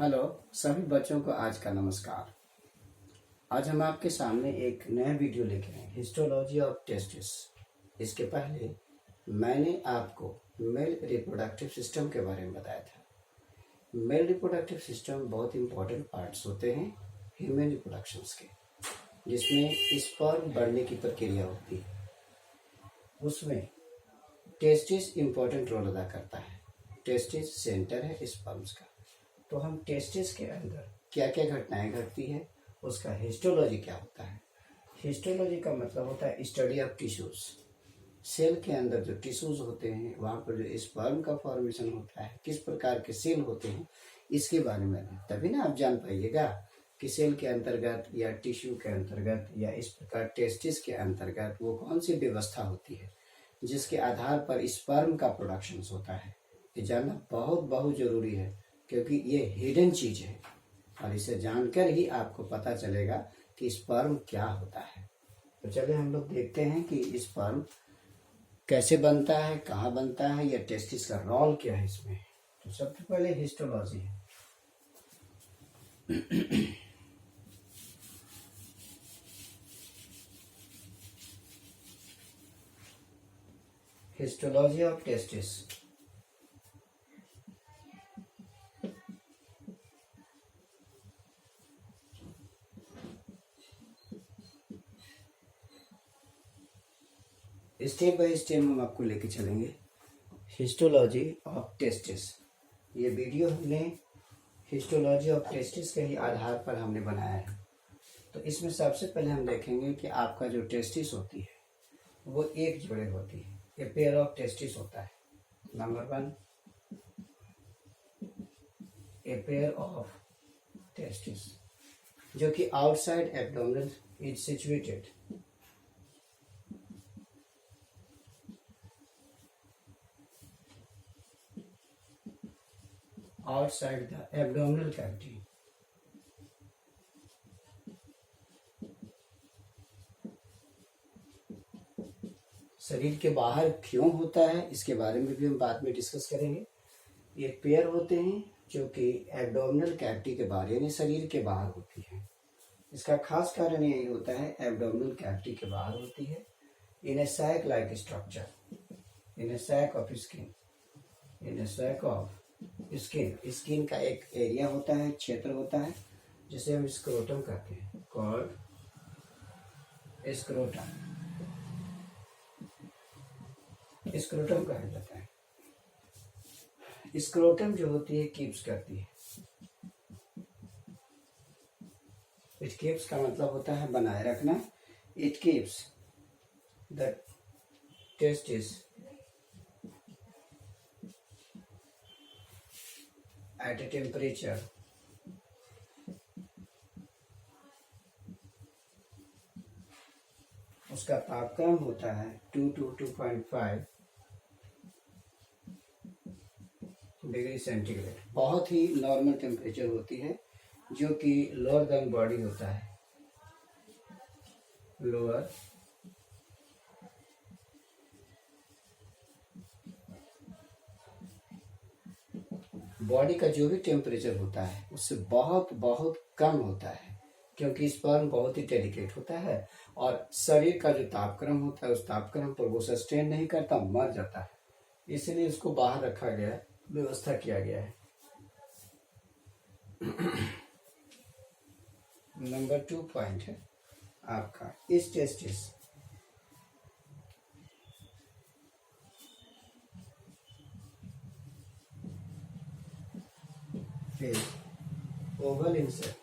Hello सभी बच्चों को आज का नमस्कार। आज हम आपके सामने एक नया वीडियो लेके आए हिस्टोलॉजी ऑफ टेस्टिस। इसके पहले मैंने आपको मेल रिप्रोडक्टिव सिस्टम के बारे में बताया था। मेल रिप्रोडक्टिव सिस्टम बहुत इंपॉर्टेंट पार्ट्स होते हैं ह्यूमन रिप्रोडक्शंस के, जिसमें स्पर्म बढ़ने की प्रक्रिया होती है। उसमें टेस्टिस इंपॉर्टेंट रोल अदा करता है। टेस्टिस सेंटर है स्पर्म्स का। तो हम टेस्टिस के अंदर क्या क्या घटनाएं घटती है उसका हिस्टोलॉजी क्या होता है। हिस्टोलॉजी का मतलब होता है स्टडी ऑफ टिश्यूज। सेल के अंदर जो टिश्यूज होते हैं वहाँ पर जो स्पर्म का फॉर्मेशन होता है, किस प्रकार के सेल होते हैं, इसके बारे में तभी ना आप जान पाइएगा कि सेल के अंतर्गत या टिश्यू के अंतर्गत या इस प्रकार टेस्टिस के अंतर्गत वो कौन सी व्यवस्था होती है जिसके आधार पर स्पर्म का प्रोडक्शन होता है। ये जानना बहुत बहुत जरूरी है क्योंकि ये हिडन चीज है और इसे जानकर ही आपको पता चलेगा कि स्पर्म क्या होता है। तो चलिए हम लोग देखते हैं कि स्पर्म कैसे बनता है, कहाँ बनता है, या टेस्टिस का रोल क्या है इसमें। तो सबसे पहले हिस्टोलॉजी है। Histology of testis. Step by step हम आपको लेके चलेंगे हिस्टोलॉजी ऑफ टेस्टिस। ये वीडियो हमने हिस्टोलॉजी ऑफ टेस्टिस के ही आधार पर हमने बनाया है। तो इसमें सबसे पहले हम देखेंगे कि आपका जो टेस्टिस होती है वो एक जोड़े होती है, ए पेयर ऑफ टेस्टिस होता है। Number 1, a pair of testis जो कि outside abdominal is situated. outside the abdominal cavity. शरीर के बाहर क्यों होता है इसके बारे में भी हम बाद में डिस्कस करेंगे। ये पेयर होते हैं जो कि एब्डोमिनल कैविटी के बाहर यानी शरीर के बाहर होती है। इसका खास कारण यही होता है एब्डोमिनल कैविटी के बाहर होती है in a sac like structure, in a sac of skin, in a sac of skin का एक एरिया होता है, क्षेत्र होता है जिसे हम स्क्रोटम कहते हैं, कॉल्ड स्क्रोटम। स्क्रोटम कहा जाता है। स्क्रोटम जो होती है कीप्स करती है। इट कीप्स का मतलब होता है बनाए रखना। It keeps the testis at a temperature उसका तापक्रम होता है 2 to 2.5 डिग्री सेंटीग्रेड। बहुत ही नॉर्मल टेम्परेचर होती है जो कि लोअर देन बॉडी होता है, लोअर बॉडी का जो भी टेम्परेचर होता है उससे बहुत बहुत कम होता है क्योंकि स्पर्म बहुत ही डेलिकेट होता है और शरीर का जो तापक्रम होता है उस तापक्रम पर वो सस्टेन नहीं करता, मर जाता है। इसलिए इसको बाहर रखा गया, व्यवस्था किया गया है। नंबर 2 पॉइंट है आपका इस टेस्टिस ओवल इंसेक्ट।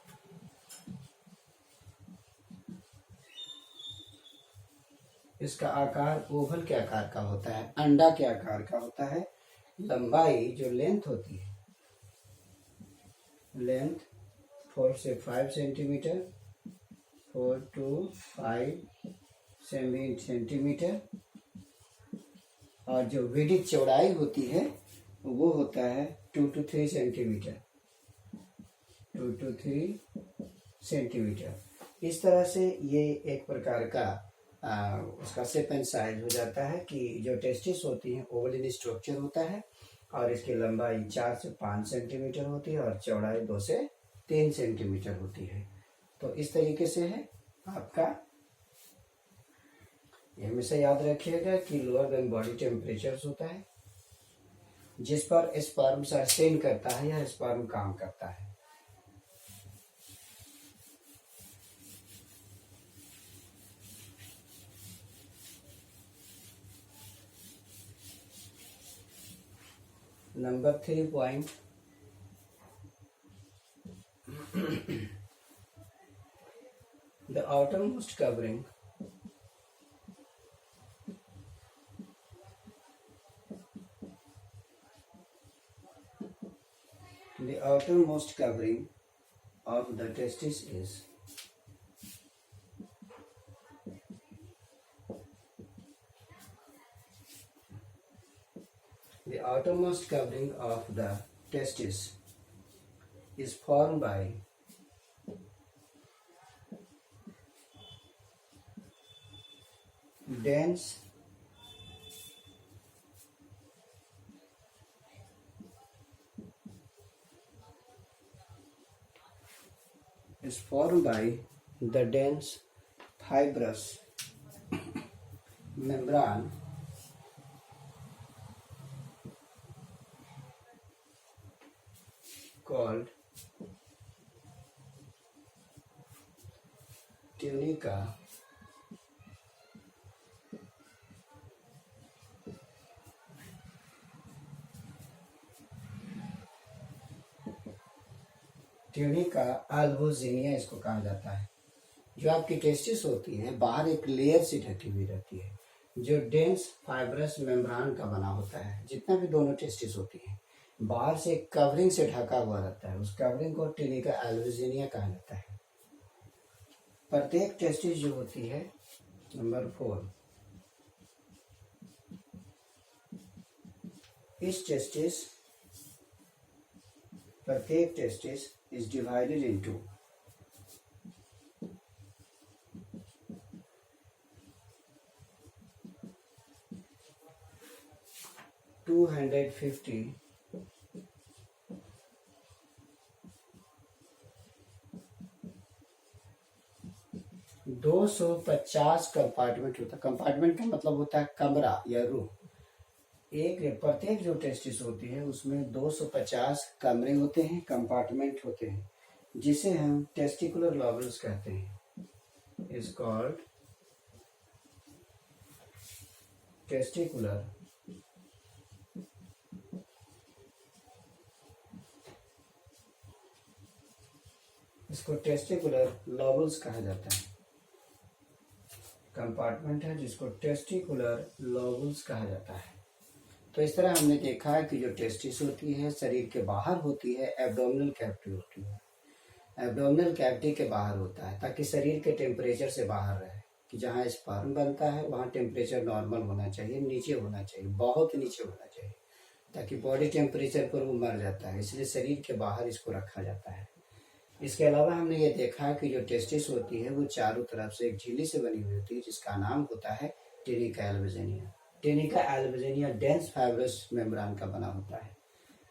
इसका आकार ओवल के आकार का होता है, अंडा के आकार का होता है। लंबाई जो लेंथ होती है, लेंथ 4 से 5 सेंटीमीटर, 4 to 5 सेंटीमीटर, और जो विड्थ चौड़ाई होती है वो होता है 2 to 3 सेंटीमीटर, 2 to 3 सेंटीमीटर। इस तरह से ये एक प्रकार का उसका शेप एंड साइज हो जाता है कि जो टेस्टिस होती है ओवल इन स्ट्रक्चर होता है और इसकी लंबाई 4 से 5 सेंटीमीटर होती है और चौड़ाई 2 से 3 सेंटीमीटर होती है। तो इस तरीके से है आपका। ये हमेशा याद रखिएगा कि लोअर देन बॉडी टेम्परेचर होता है जिस पर स्पर्म सस्टेन करता है या स्पर्म काम करता है। Number 3 point, the outermost covering of the testis is the outermost covering of the testis is formed by dense fibrous membrane called tunica अल्बोजिनिया इसको कहा जाता है। जो आपकी टेस्टिस होती है बाहर एक लेयर से ढकी हुई रहती है जो डेंस फाइब्रस मेम्ब्रान का बना होता है। जितना भी दोनों टेस्टिस होती है बाहर से एक कवरिंग से ढका हुआ रहता है, उस कवरिंग को ट्यूनिका अल्बोजिनिया कहा जाता है। प्रत्येक टेस्टिस जो होती है, नंबर 4, प्रत्येक testis is divided into 250 250 compartment होता है। कंपार्टमेंट का मतलब होता है कमरा या रूम। प्रत्येक जो टेस्टिस होती है उसमें 250 कमरे होते हैं, कंपार्टमेंट होते हैं, जिसे हम टेस्टिकुलर लॉबल्स कहते हैं। इज कॉल्ड टेस्टिकुलर इसको टेस्टिकुलर लॉबल्स कहा जाता है। कंपार्टमेंट है जिसको टेस्टिकुलर लॉबल्स कहा जाता है। तो इस तरह हमने देखा है कि जो टेस्टिस होती है शरीर के बाहर होती है, एब्डोमिनल कैविटी होती है। एब्डोमिनल कैविटी के बाहर होता है ताकि शरीर के टेम्परेचर से बाहर रहे, कि जहाँ स्पर्म बनता है वहाँ टेम्परेचर नॉर्मल होना चाहिए, नीचे होना चाहिए, बहुत नीचे होना चाहिए, ताकि बॉडी टेम्परेचर पर वो मर जाता है, इसलिए शरीर के बाहर इसको रखा जाता है। इसके अलावा हमने ये देखा कि जो टेस्टिस होती है वो चारों तरफ से एक झिल्ली से बनी हुई होती है जिसका नाम होता है tunica albuginea. Tunica albuginea dense fibrous membrane का बना होता है।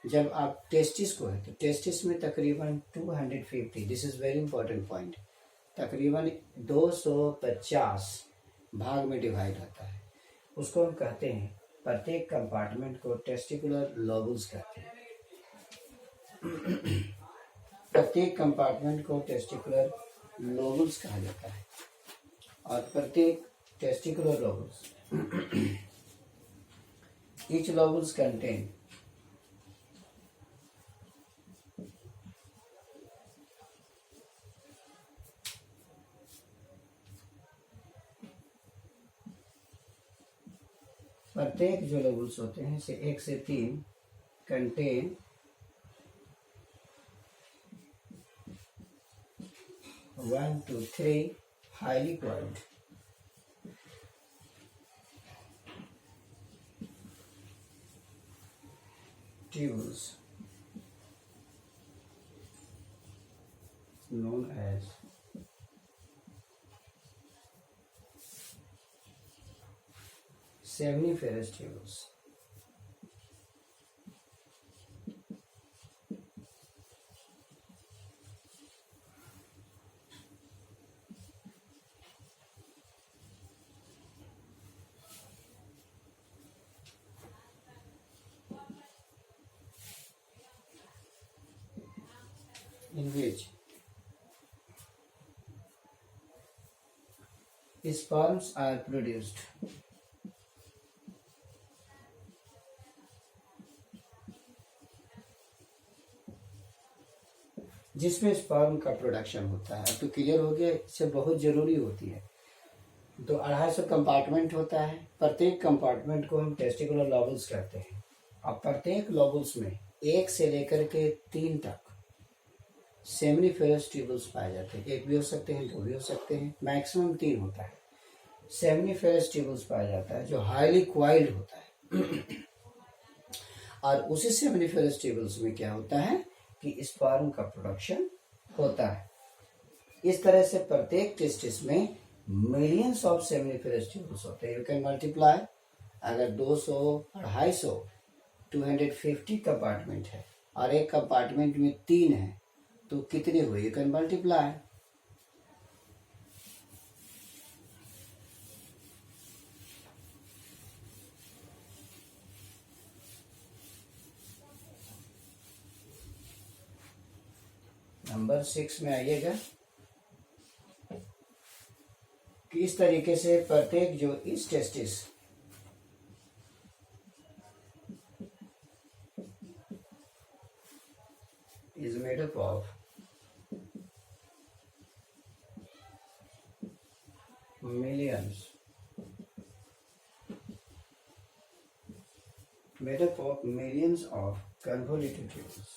जब आप टेस्टिस को है तो टेस्टिस में तकरीबन 250, this is very important point, तकरीबन 250 भाग में डिवाइड होता है। उसको हम कहते हैं, प्रत्येक कंपार्टमेंट को टेस्टिकुलर लोबुल्स कहते हैं। प्रत्येक कंपार्टमेंट को टेस्टिकुलर लोबुल्स कहा जाता है और प्रत्येक टेस्टिकुलर लोबुल्स each lobules contain प्रत्येक जो लोबुल्स होते हैं से 1 से 3 contain one to three highly coiled tubules known as seminiferous tubules. in which sperms are produced. जिसमें स्पर्म का प्रोडक्शन होता है। अब तो क्लियर हो गया, इससे बहुत जरूरी होती है। तो 250 कंपार्टमेंट होता है, प्रत्येक कंपार्टमेंट को हम टेस्टिकुलर लॉबल्स कहते हैं। अब प्रत्येक लॉबल्स में 1 से लेकर के 3 तक सेमिनिफेरस ट्यूबल्स पाए जाते हैं। 1 भी हो सकते हैं, 2 भी हो सकते हैं, मैक्सिमम 3 होता है। सेमिनिफेरस ट्यूबल्स पाया जाता है जो हाईली क्वाइल्ड होता है। और उसी सेमिनिफेरस ट्यूबल्स में क्या होता है कि स्पर्म का प्रोडक्शन होता है। इस तरह से प्रत्येक टेस्टिस में मिलियंस ऑफ सेमिनिफेरस ट्यूबल्स होते हैं। यू कैन मल्टीप्लाई, अगर 200, 250, 250 कंपार्टमेंट है और एक कंपार्टमेंट में 3 है तो कितने हुए? You can multiply. नंबर 6 में आइएगा। किस तरीके से प्रत्येक जो इस testis is made up of millions of convoluted tubules.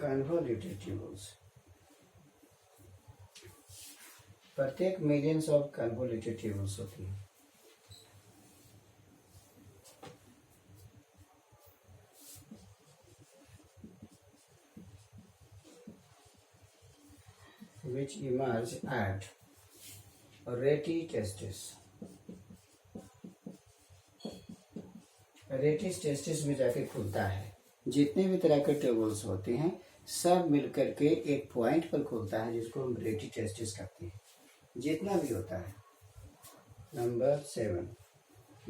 Convoluted tubules. प्रत्येक मिलियंस ऑफ कन्वोल्यूटेड ट्यूबल्स होती है। which emerge at rete testis. Rete testis में जाके खुलता है। जितने भी तरह के ट्यूबल्स होते हैं सब मिलकर के एक पॉइंट पर खुलता है जिसको हम रेटी टेस्टिस कहते हैं। जितना भी होता है। Number 7,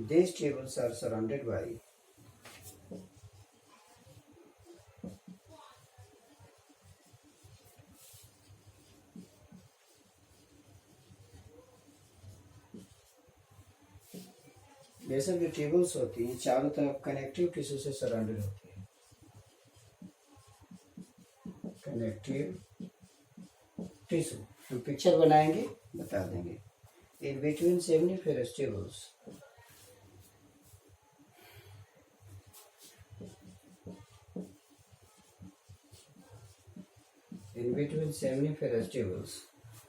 these tubules are surrounded by ये सब जो ट्यूबल्स होती हैं चारों तरफ कनेक्टिव टिश्यू से सराउंडेड होती है। कनेक्टिव टिश्यू हम पिक्चर बनाएंगे, बता देंगे। In between seminiferous tubules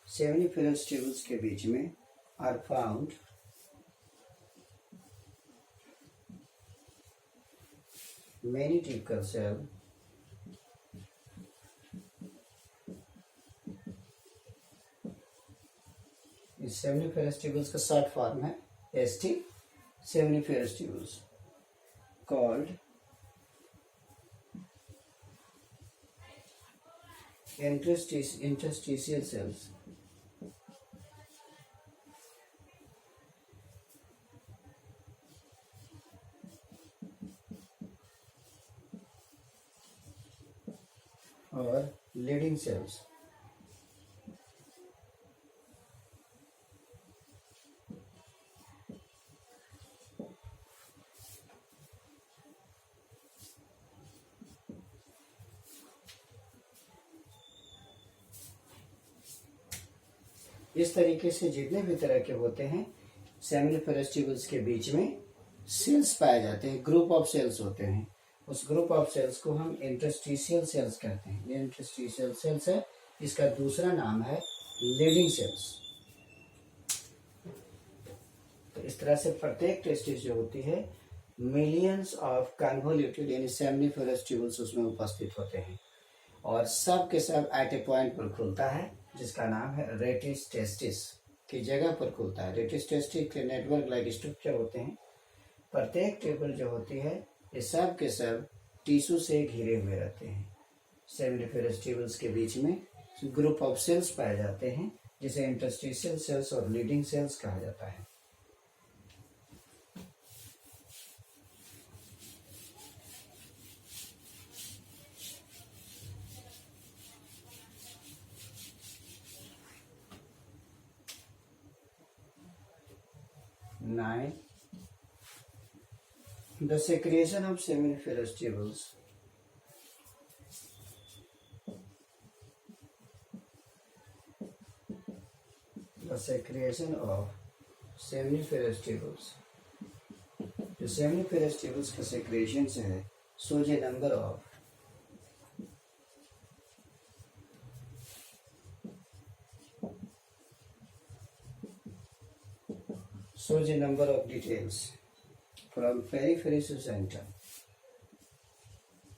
seminiferous tubules के बीच में are found many typical cell इस सेमिनिफेरस ट्यूबल्स का शॉर्ट फॉर्म है ST seminiferous tubules called interstitial cells. और लीडिंग सेल्स। इस तरीके से जितने भी तरह के होते हैं सेमिनिफेरस ट्यूबल्स के बीच में सेल्स पाए जाते हैं, ग्रुप ऑफ सेल्स होते हैं। उस ग्रुप ऑफ सेल्स को हम इंटरस्टिशियल सेल्स कहते हैं। ये इंटरस्टिशियल सेल्स है, इसका दूसरा नाम है लीडिंग सेल्स। तो इस तरह से प्रत्येक टेस्टिस जो होती है मिलियंस ऑफ कन्वोल्यूटेड यानी सेमिनिफेरस ट्यूबल्स उसमें उपस्थित होते हैं और सब के सब एट ए पॉइंट पर खुलता है जिसका नाम है रेटिस टेस्टिस की जगह पर खुलता है। रेटिस टेस्टिस के नेटवर्क लाइक स्ट्रक्चर होते हैं। प्रत्येक ट्यूबल जो होती है ये सब के सब टिश्यू से घिरे हुए रहते हैं। सेमिनिफेरस ट्यूबल्स के बीच में ग्रुप ऑफ सेल्स पाए जाते हैं जिसे इंटरस्टिशियल सेल्स और लीडिंग सेल्स कहा जाता है। 9. The secretion of seminiferous tubules जो सेमिनिफेरस ट्यूबल्स का सेक्रेशन है, shows a number of details from periphery to center.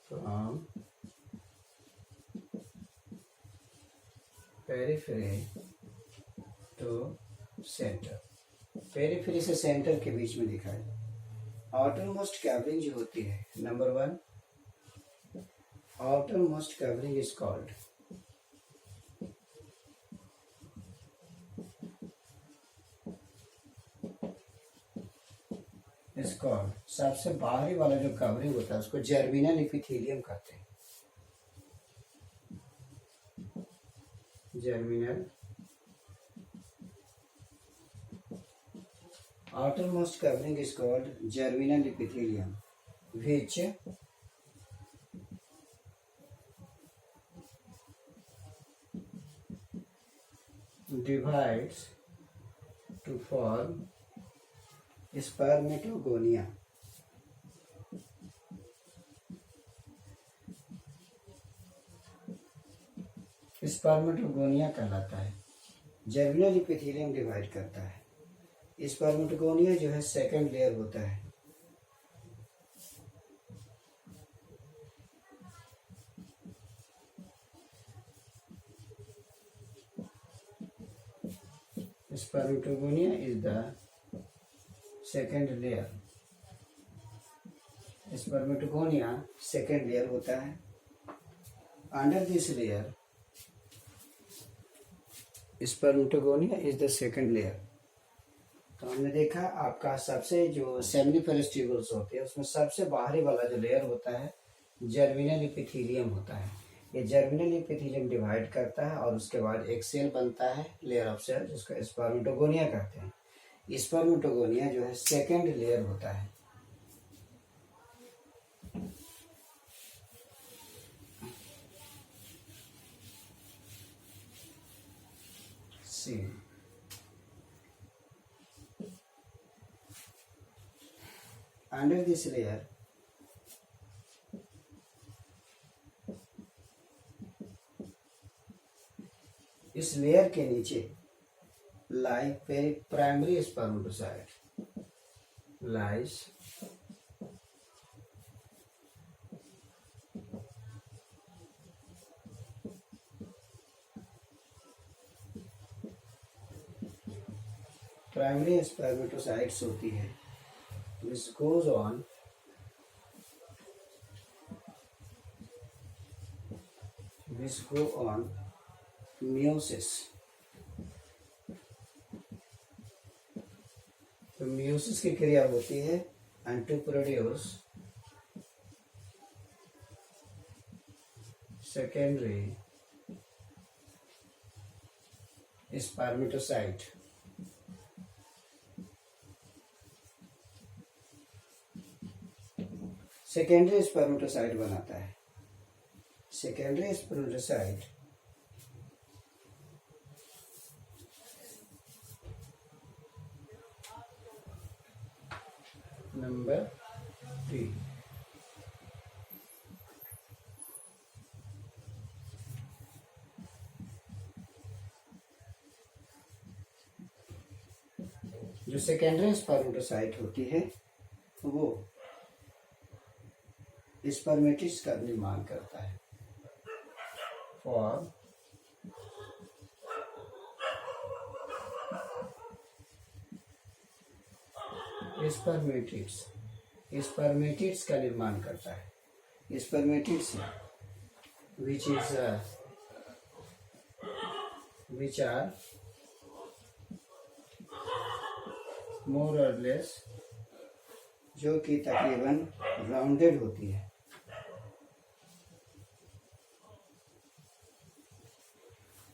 From periphery to center. Periphery से सेंटर के बीच में लिखा है. आउटर मोस्ट कैवरिंग जो होती है, number 1, outer most covering is called सबसे बाहरी वाला जो कवरिंग होता है उसको जर्मिनल एपिथेलियम कहते हैं. Germinal outermost covering is called germinal epithelium, which divides to form spermatogonia. Spermatogonia कहलाता है. जर्मिनल एपिथेलियम डिवाइड करता है. स्पर्मेटोगोनिया जो है सेकंड लेयर होता है. Spermatogonia is the second layer. Spermatogonia second layer होता है. Under this layer spermatogonia is the second layer. तो हमने देखा आपका सबसे जो सेमिनिफेरस ट्यूबल्स होते हैं उसमें सबसे बाहरी वाला जो लेयर होता है जर्मिनल एपिथेलियम होता है. ये जर्मिनल एपिथेलियम डिवाइड करता है और उसके बाद एक सेल बनता है, लेयर ऑफ सेल, जिसको स्पर्मेटोगोनिया कहते हैं. स्पर्मेटोगोनिया जो है सेकंड लेयर होता है. सी under this layer इस लेयर के नीचे lie primary spermatocyte lies primary spermatocytes होती है which goes on meiosis. तो meiosis की क्रिया होती है and to produce secondary spermatocyte. Secondary spermatocyte बनाता है. Secondary spermatocyte number 3. जो सेकेंडरी स्पर्मेटोसाइट होती है वो स्पर्मेटिड्स का निर्माण करता है. फॉर स्पर्मेटिड्स का निर्माण करता है. Spermatids which are more or less जो कि तकरीबन राउंडेड होती है.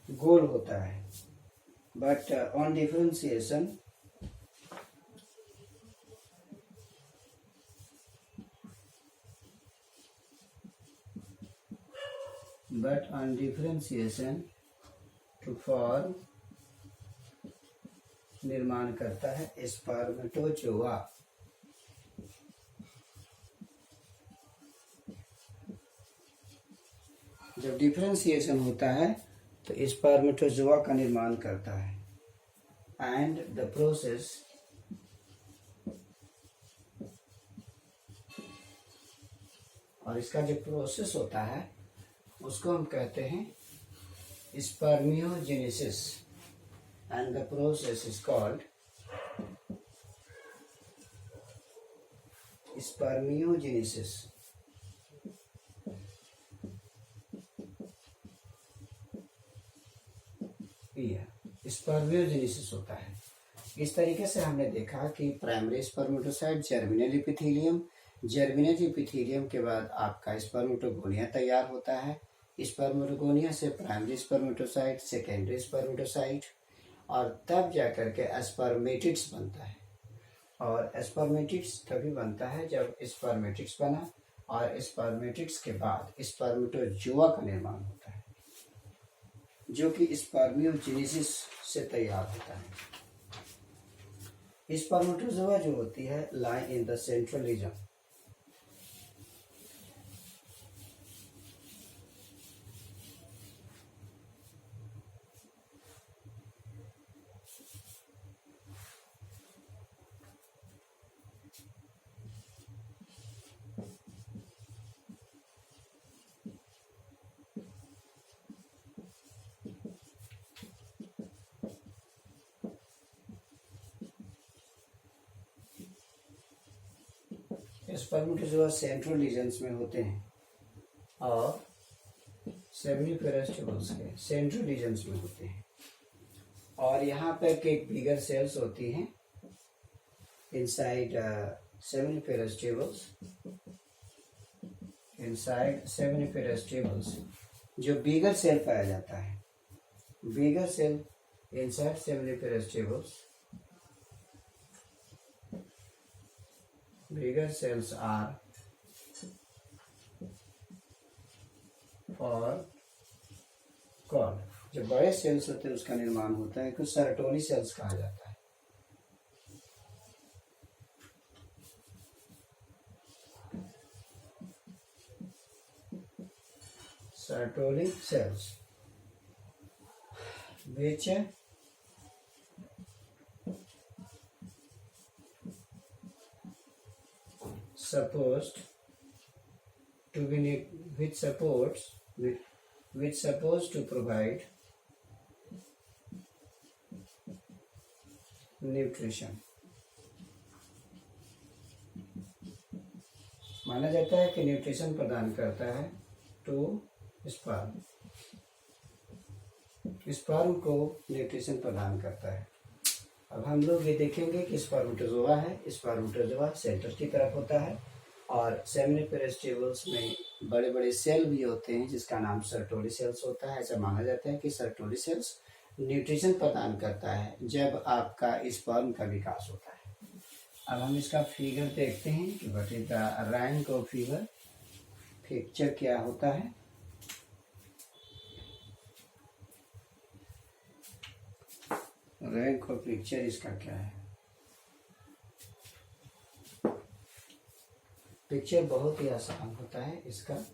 गोल होता है. But on differentiation but on differentiation to form निर्माण करता है स्पर्मेटोजोआ। जब डिफरेंशिएशन होता है तो स्पर्मेटोजोआ का निर्माण करता है। एंड द प्रोसेस और इसका जो प्रोसेस होता है उसको हम कहते हैं spermiogenesis. And the process is called spermiogenesis. Spermiogenesis होता है। इस तरीके से हमने देखा कि primary spermatocyte germinal epithelium, germinal epithelium के बाद आपका स्पर्मेटोगोनिया तैयार होता है। स्पर्मेटोगोनिया से प्राइमरी स्पर्मेटोसाइट, सेकेंडरी स्पर्मेटोसाइट और तब जाकर के स्पर्मेटिड्स बनता है। और स्पर्मेटिड्स तभी बनता है जब स्पर्मेटिड्स बना और स्पर्मेटिड्स के बाद स्पर्मेटोजोआ का निर्माण होता है, जो कि स्पर्मियोजेनेसिस से तैयार होता है। स्पर्मेटोजोआ जो होती है lie in the central region. Spermatozoa central regions में होते हैं और सेमिनिफेरस ट्यूबल्स के सेंट्रल रीजन्स में होते हैं। और यहाँ पर के बिगर सेल्स होती हैं inside seminiferous tubules, inside seminiferous tubules जो बिगर सेल पाया जाता है। Bigger cell inside seminiferous tubules, bigger cells are for called, जो बड़े सेल्स होते हैं उसका निर्माण होता है कुछ सर्टोली सेल्स कहा जाता है। Sertoli cells which supposed to be which supposed to provide nutrition। माना जाता है कि न्यूट्रिशन प्रदान करता है टू स्पर्म, स्पर्म को न्यूट्रिशन प्रदान करता है। अब हम लोग ये देखेंगे कि स्पर्मेटोजोआ है, स्पर्मेटोजोआ सेंटर की तरफ होता है और सेमिनिफेरस ट्यूबल्स में बड़े बड़े सेल भी होते हैं जिसका नाम सर्टोली सेल्स होता है। ऐसा माना जाता है कि सर्टोली सेल्स न्यूट्रिशन प्रदान करता है जब आपका स्पर्म का विकास होता है। अब हम इसका फिगर देखते हैं कि what is the rank of figure, picture क्या होता है। रैंक ऑफ पिक्चर इसका क्या है। पिक्चर बहुत ही आसान होता है इसका।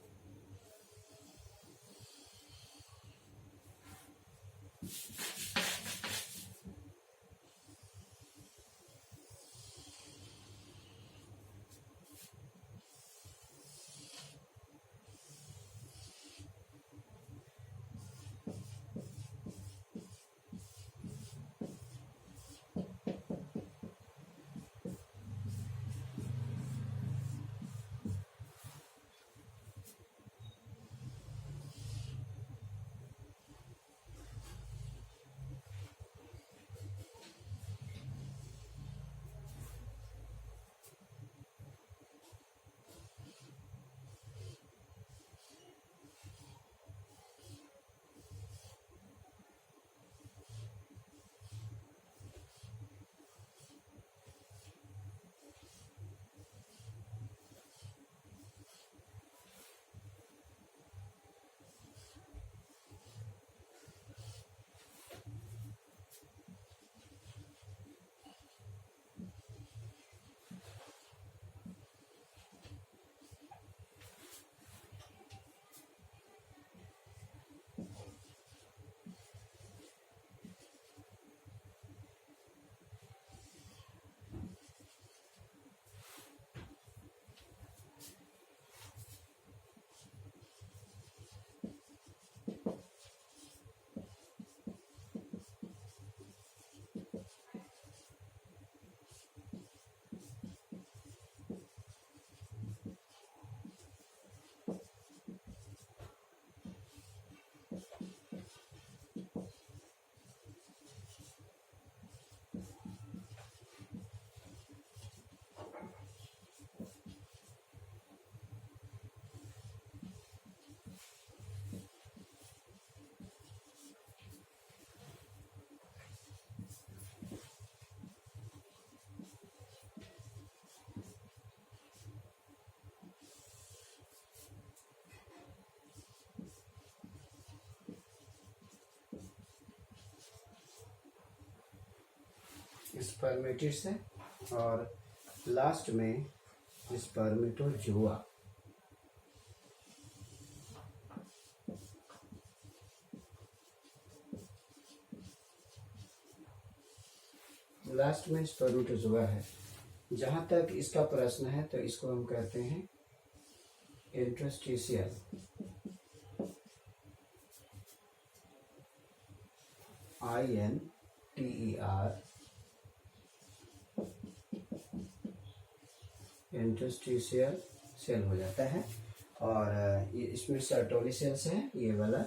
स्पर्मेटिड्स है और लास्ट में स्पर्मेटोजुआ। लास्ट में स्पर्मेटोजुआ है। जहाँ तक इसका प्रश्न है तो इसको हम कहते हैं इंटरस्टिशियल। INTER इंटरस्टिशियल सेल हो जाता है। और इसमें सर्टोली सेल्स है, ये वाला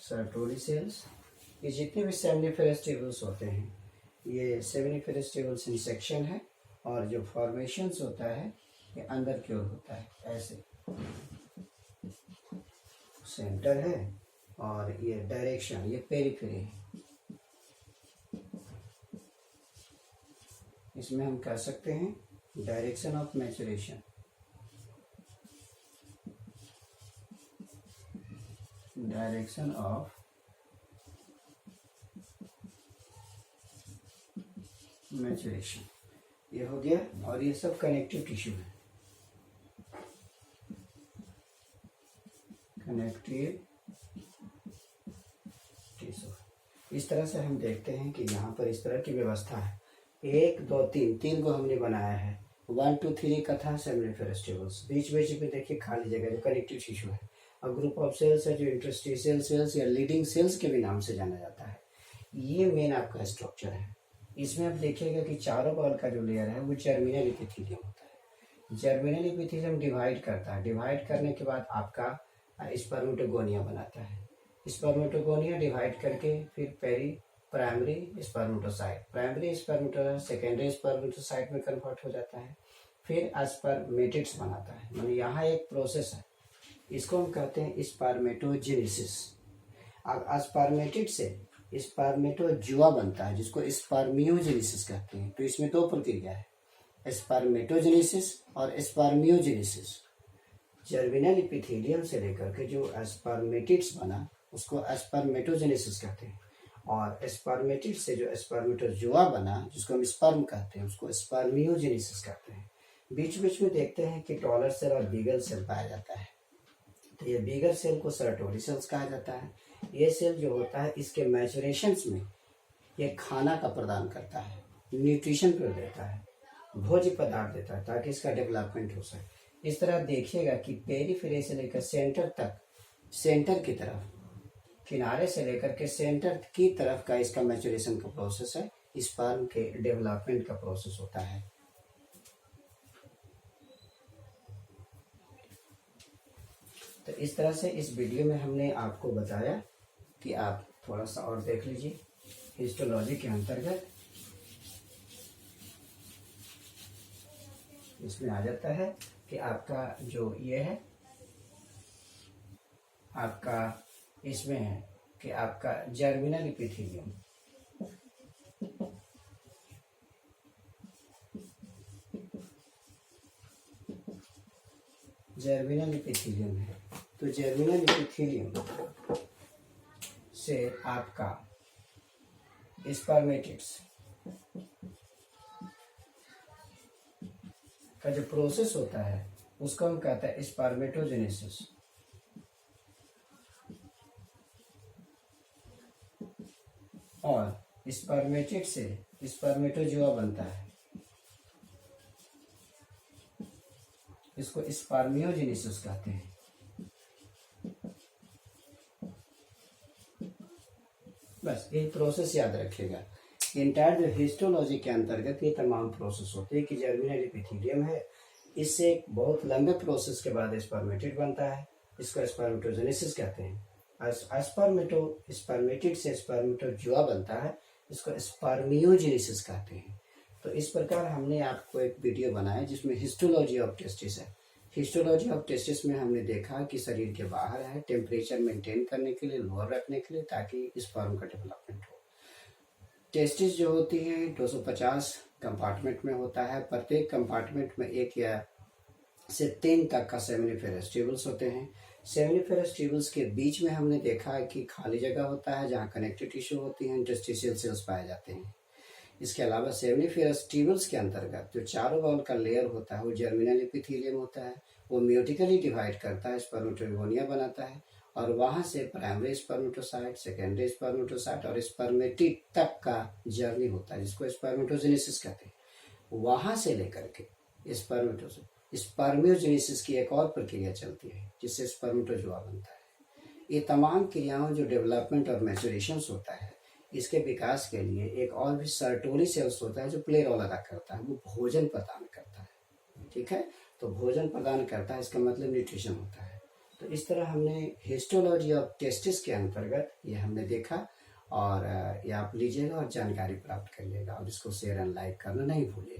सर्टोली सेल्स। ये जितने भी सेमिनिफेरस टेबल्स होते हैं ये सेमिनिफेरस टेबल्स इन सेक्शन है, और जो फॉर्मेशंस होता है ये अंदर की ओर होता है, ऐसे सेंटर है और ये डायरेक्शन, ये पेरिफेरी है। इसमें हम कह सकते हैं direction of maturation, direction of maturation, ये हो गया। और ये सब कनेक्टिव टिश्यू है, कनेक्टिव टिश्यू। इस तरह से हम देखते हैं कि यहाँ पर इस तरह की व्यवस्था है। 1 2 3 को हमने बनाया है। 1 2 3 का था सेमिनिफेरस टेबल्स। बीच बीच में देखिए खाली जगह जो कनेक्टिव टिश्यू है। और ग्रुप ऑफ सेल्स है जो इंटरस्टिशियल सेल्स या लीडिंग सेल्स के भी नाम से जाना जाता है। ये मेन आपका स्ट्रक्चर है। इसमें आप देखिएगा कि चारों बगल का जो लेयर है वो जर्मिनल एपिथेलियम होता है। जर्मिनल एपिथेलियम डिवाइड करता है। डिवाइड करने के बाद आपका स्पर्मेटोगोनिया बनाता है। स्पर्मेटोगोनिया डिवाइड करके फिर primary spermatocyte, primary spermatocyte secondary spermatocyte में कन्वर्ट हो जाता है। फिर स्पर्मेटिड्स बनाता है। मतलब यहाँ एक प्रोसेस है, इसको हम कहते हैं स्पर्मेटोजेनेसिस। अब स्पर्मेटिड से स्पर्मेटोजुआ बनता है, जिसको स्पर्मियोजेनेसिस कहते हैं। तो इसमें 2 प्रक्रिया है, स्पर्मेटोजेनेसिस और स्पर्मियोजेनेसिस। जर्मिनल एपिथेलियम से लेकर के जो स्पर्मेटिड्स बना उसको स्पर्मेटोजेनेसिस कहते हैं, और स्पर्मेटिड से जो स्पर्मेटोजुआ बना जिसको हम स्पर्म कहते हैं उसको स्पर्मियोजेनेसिस कहते हैं। बीच बीच में देखते हैं कि टॉलर सेल और बीगल सेल पाया जाता है। तो ये बीगल सेल को सर्टोरी सेल्स कहा जाता है। ये सेल जो होता है इसके मैचुरेशंस में ये खाना का प्रदान करता है, न्यूट्रिशन पर देता है, भोज्य पदार्थ देता है ताकि इसका डेवलपमेंट हो सके। इस तरह देखिएगा कि पेरीफेरी से लेकर सेंटर तक, सेंटर की तरफ, किनारे से लेकर के सेंटर की तरफ का इसका मैचुरेशन का प्रोसेस है, स्पर्म के डेवलपमेंट का प्रोसेस होता है। तो इस तरह से इस वीडियो में हमने आपको बताया कि आप थोड़ा सा और देख लीजिए। हिस्टोलॉजी के अंतर्गत इसमें आ जाता है कि आपका जो ये है, आपका इसमें है कि आपका जर्मिनल एपिथेलियम, जर्मिनल एपिथेलियम है। तो जर्मिनल एपिथेलियम से आपका स्पर्मेटिड्स का जो प्रोसेस होता है उसको हम कहते हैं स्पर्मेटोजेनेसिस। और स्पर्मेटिड से स्पर्मेटोजुआ बनता है, इसको स्पर्मियोजेनेसिस कहते हैं। बस ये प्रोसेस याद रखिएगा। इंटायर जो हिस्टोलॉजी के अंतर्गत ये तमाम प्रोसेस होते हैं कि जर्मिनल एपिथेलियम है, इससे एक बहुत लंबे प्रोसेस के बाद स्पर्मेटिड बनता है, इसको स्पर्मेटोजेनेसिस कहते हैं। स्पर्मेटिड से स्पर्मेटोजुआ बनता है, इसको स्पर्मियोजेनेसिस कहते हैं। तो इस प्रकार हमने आपको एक वीडियो बनाया जिसमें हिस्टोलॉजी ऑफ टेस्टिस है। हिस्टोलॉजी ऑफ टेस्टिस में हमने देखा कि शरीर के बाहर है, टेम्परेचर मेंटेन करने के लिए, लोअर रखने के लिए, ताकि स्पर्म का डेवलपमेंट हो। टेस्टिस जो होती है 250 कंपार्टमेंट में होता है। प्रत्येक कंपार्टमेंट में 1 या से 3 तक का सेमिनिफेरस ट्यूबल्स होते हैं। सेमिनिफेरस ट्यूबल्स के बीच में हमने देखा है कि खाली जगह होता है जहाँ कनेक्टिव टिश्यू होती हैं, इंटरस्टिशियल सेल्स पाए जाते हैं। इसके अलावा सेमिनिफेरस ट्यूबल्स के अंतर्गत जो चारों वॉल का लेयर होता है वो जर्मिनल एपिथेलियम होता है। वो म्यूटिकली डिवाइड करता है, स्पर्मेटोगोनिया बनाता है और वहाँ से प्राइमरी स्पर्मेटोसाइट, सेकेंडरी स्पर्मेटोसाइट और स्पर्मेटिड तक का जर्नी होता है, जिसको स्पर्मेटोजेनेसिस कहते हैं। वहाँ से लेकर के स्पर्मियोजेनेसिस की एक और प्रक्रिया चलती है जिससे स्पर्मेटोजोआ बनता है। ये तमाम क्रियाओं जो डेवलपमेंट और मैचुरेशन होता है, इसके विकास के लिए एक और भी सर्टोरी सेल्स होता है जो प्ले रोल अदा करता है, वो भोजन प्रदान करता है। ठीक है, तो भोजन प्रदान करता है, इसका मतलब न्यूट्रिशन होता है। तो इस तरह हमने हिस्टोलॉजी ऑफ टेस्टिस के अंतर्गत ये हमने देखा और ये आप लीजिएगा और जानकारी प्राप्त करिएगा और इसको शेयर एंड लाइक करना नहीं भूलिएगा।